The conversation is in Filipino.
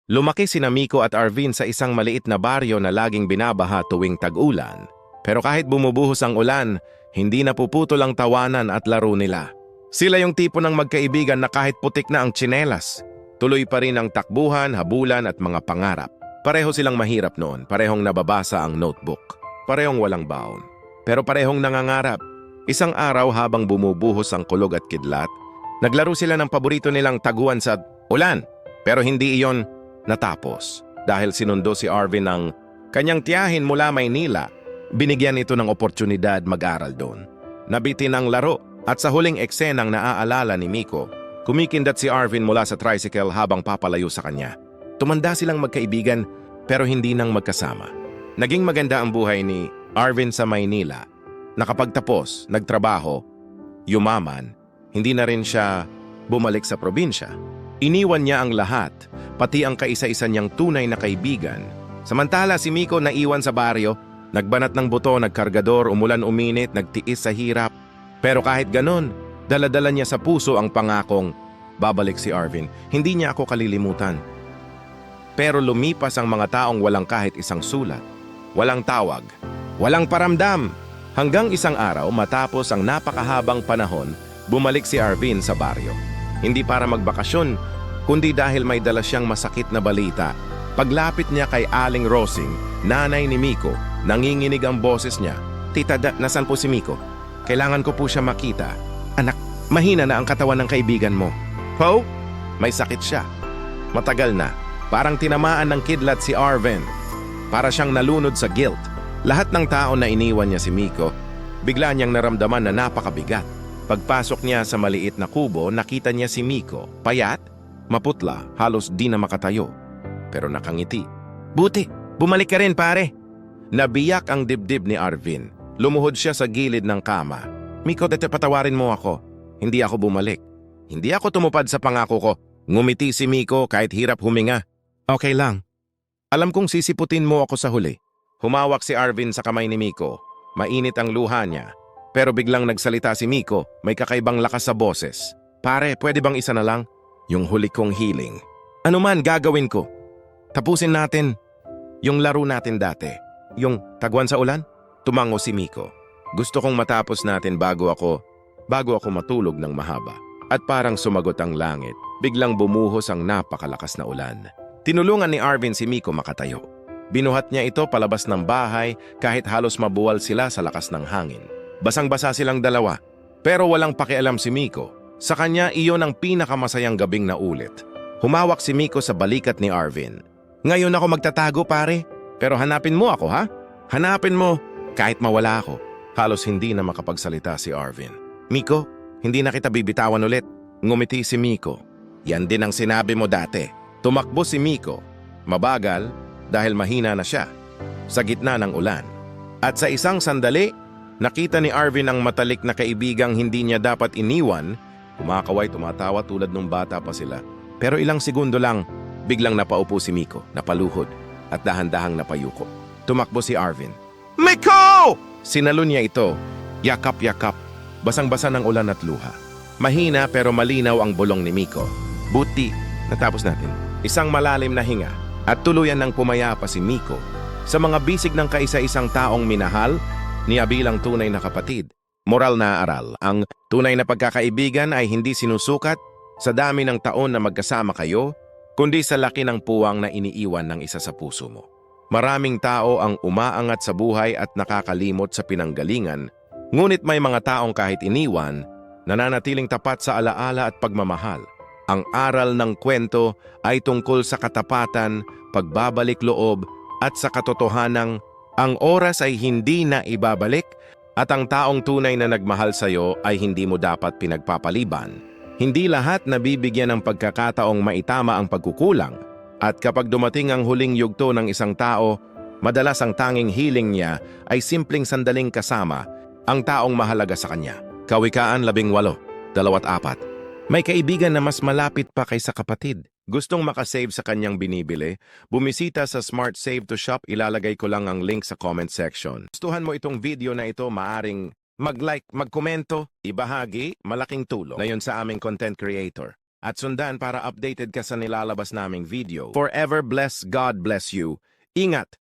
Lumaki sina Miko at Arvin sa isang maliit na baryo na laging binabaha tuwing tag-ulan. Pero kahit bumubuhos ang ulan, hindi napuputol ang tawanan at laro nila. Sila yung tipo ng magkaibigan na kahit putik na ang tsinelas, tuloy pa rin ang takbuhan, habulan at mga pangarap. Pareho silang mahirap noon, parehong nababasa ang notebook, parehong walang baon. Pero parehong nangangarap. Isang araw habang bumubuhos ang kulog at kidlat, naglaro sila ng paborito nilang taguan sa ulan. Pero hindi iyon natapos dahil sinundo si Arvin ng kanyang tiyahin mula Maynila. Binigyan ito ng oportunidad mag-aral doon. Nabitin ang laro at sa huling eksenang naaalala ni Miko, kumikindat si Arvin mula sa tricycle habang papalayo sa kanya. Tumanda silang magkaibigan pero hindi nang magkasama. Naging maganda ang buhay ni Arvin sa Maynila. Nakapagtapos, nagtrabaho, yumaman, hindi na rin siya bumalik sa probinsya. Iniwan niya ang lahat, pati ang kaisa-isa niyang tunay na kaibigan. Samantala si Miko naiwan sa baryo, nagbanat ng buto, nagkargador, umulan-uminit, nagtiis sa hirap. Pero kahit ganon, daladala niya sa puso ang pangakong babalik si Arvin. Hindi niya ako kalilimutan. Pero lumipas ang mga taong walang kahit isang sulat, walang tawag, walang paramdam. Hanggang isang araw matapos ang napakahabang panahon, bumalik si Arvin sa baryo. Hindi para magbakasyon, kundi dahil may dala siyang masakit na balita. Paglapit niya kay Aling Rosing, nanay ni Miko, nanginginig ang boses niya. Tita, nasan po si Miko? Kailangan ko po siya makita. Anak, mahina na ang katawan ng kaibigan mo. Ho? May sakit siya. Matagal na. Parang tinamaan ng kidlat si Arvin. Para siyang nalunod sa guilt. Lahat ng tao na iniwan niya si Miko, bigla niyang naramdaman na napakabigat. Pagpasok niya sa maliit na kubo, nakita niya si Miko. Payat, maputla, halos di na makatayo. Pero nakangiti. Buti, bumalik ka rin pare. Nabiyak ang dibdib ni Arvin. Lumuhod siya sa gilid ng kama. Miko, patawarin mo ako. Hindi ako bumalik. Hindi ako tumupad sa pangako ko. Ngumiti si Miko kahit hirap huminga. Okay lang. Alam kong sisiputin mo ako sa huli. Humawak si Arvin sa kamay ni Miko. Mainit ang luha niya. Pero biglang nagsalita si Miko, may kakaibang lakas sa boses. Pare, pwede bang isa na lang? Yung huli kong healing. Ano man gagawin ko. Tapusin natin yung laro natin dati. Yung taguan sa ulan? Tumango si Miko. Gusto kong matapos natin bago ako matulog ng mahaba. At parang sumagot ang langit. Biglang bumuhos ang napakalakas na ulan. Tinulungan ni Arvin si Miko makatayo. Binuhat niya ito palabas ng bahay kahit halos mabuwal sila sa lakas ng hangin. Basang-basa silang dalawa, pero walang pakialam si Miko. Sa kanya, iyon ang pinakamasayang gabing naulit. Humawak si Miko sa balikat ni Arvin. Ngayon ako magtatago pare, pero hanapin mo ako ha? Hanapin mo kahit mawala ako. Halos hindi na makapagsalita si Arvin. Miko, hindi na kita bibitawan ulit. Ngumiti si Miko. Yan din ang sinabi mo dati. Tumakbo si Miko. Mabagal, dahil mahina na siya, sa gitna ng ulan. At sa isang sandali, nakita ni Arvin ang matalik na kaibigang hindi niya dapat iniwan. Kumakaway, tumatawa tulad nung bata pa sila. Pero ilang segundo lang, biglang napaupo si Miko, napaluhod, at dahan-dahang napayuko. Tumakbo si Arvin. Miko! Sinalon niya ito, yakap-yakap, basang-basa ng ulan at luha. Mahina pero malinaw ang bulong ni Miko. Buti, natapos natin. Isang malalim na hinga. At tuluyan ng pumayapa si Miko sa mga bisig ng kaisa-isang taong minahal niya bilang tunay na kapatid. Moral na aral, ang tunay na pagkakaibigan ay hindi sinusukat sa dami ng taon na magkasama kayo, kundi sa laki ng puwang na iniiwan ng isa sa puso mo. Maraming tao ang umaangat sa buhay at nakakalimot sa pinanggalingan, ngunit may mga taong kahit iniwan, nananatiling tapat sa alaala at pagmamahal. Ang aral ng kwento ay tungkol sa katapatan, pagbabalik loob at sa katotohanang ang oras ay hindi na ibabalik at ang taong tunay na nagmahal sa iyo ay hindi mo dapat pinagpapaliban. Hindi lahat nabibigyan ng pagkakataong maitama ang pagkukulang at kapag dumating ang huling yugto ng isang tao, madalas ang tanging healing niya ay simpleng sandaling kasama ang taong mahalaga sa kanya. Kawikaan 18:24. May kaibigan na mas malapit pa kaysa kapatid. Gustong makasave sa kanyang binibili? Bumisita sa Smart Save to Shop, ilalagay ko lang ang link sa comment section. Gustuhan mo itong video na ito, maaring mag-like, mag-komento, ibahagi, malaking tulong na yun sa aming content creator. at sundan para updated ka sa nilalabas naming video. Forever bless, God bless you. Ingat!